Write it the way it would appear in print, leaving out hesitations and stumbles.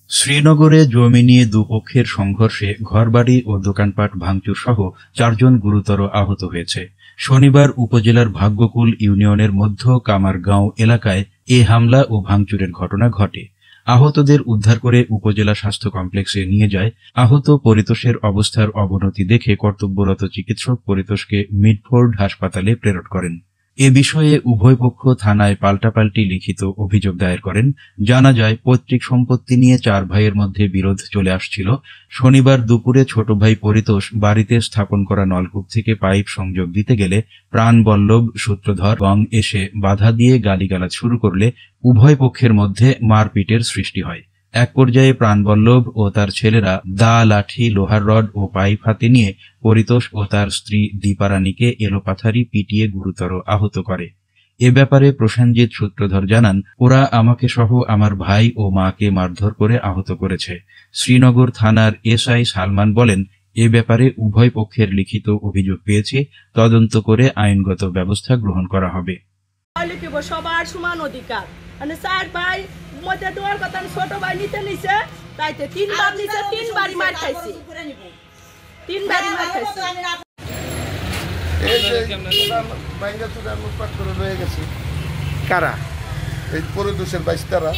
শ্রীনগরে জমি নিয়ে দুপক্ষের সংঘর্ষে ঘরবাড়ি ও দোকানপাট ভাঙচুর সহ 4 জন গুরুতর আহত হয়েছে। শনিবার উপজেলার ভাগ্যকুল ইউনিয়নের মধ্য কামারগাঁও এলাকায় এ হামলা ও ভাঙচুরের ঘটনা ঘটে। আহতদের উদ্ধার করে উপজেলা স্বাস্থ্য কমপ্লেক্সে নিয়ে যায়। আহত পরিতোষের অবস্থার অবনতি দেখে কর্তব্যরত চিকিৎসক পরিতোষকে মিডফোর্ড হাসপাতালে প্রেরণ করেন। এ বিষয়ে উভয় পক্ষ থানায় পাল্টাপাল্টি লিখিত অভিযোগ দায়ের করেন। জানা যায়, পৈতৃক সম্পত্তি নিয়ে 4 ভাইয়ের মধ্যে বিরোধ চলে আসছিল। শনিবার দুপুরে ছোট ভাই পরিতোষ বাড়িতে স্থাপন করা নলকূপ থেকে পাইপ সংযোগ দিতে গেলে প্রাণবল্লভ সূত্রধর রং এসে বাধা দিয়ে গালিগালাজ শুরু করলে উভয় পক্ষের মধ্যে মারপিটের সৃষ্টি হয়। এক পর্যায়ে প্রাণবল্লভ ও তার ছেলেরা দা, লাঠি, লোহার রড ও পাইপ হাতে নিয়ে পরিতোষ ও তার স্ত্রী দীপারানীকে এলোপাথারি পিটিয়ে গুরুতর আহত করে। এ ব্যাপারে প্রসেনজিৎ সূত্রধর জানান, ওরা আমাকে সহ আমার ভাই ও মাকে মারধর করে আহত করেছে। শ্রীনগর থানার এসআই সালমান বলেন, এ ব্যাপারে উভয় পক্ষের লিখিত অভিযোগ পেয়েছে, তদন্ত করে আইনগত ব্যবস্থা গ্রহণ করা হবে। সবার সমান অধিকার, মানে 4 ভাই মধ্যে দেওয়ার কথা, ছোট ভাই নিতে নিছে, তাইতে 3 বার নিছে, 3 বারই মার খাইছে, 3 বারই মার খাইছে। এই যে বাইঙ্গা চুদার মুখ পাট করে রয়ে গেছে কারা, এই পরিদোষের বাইস্তারা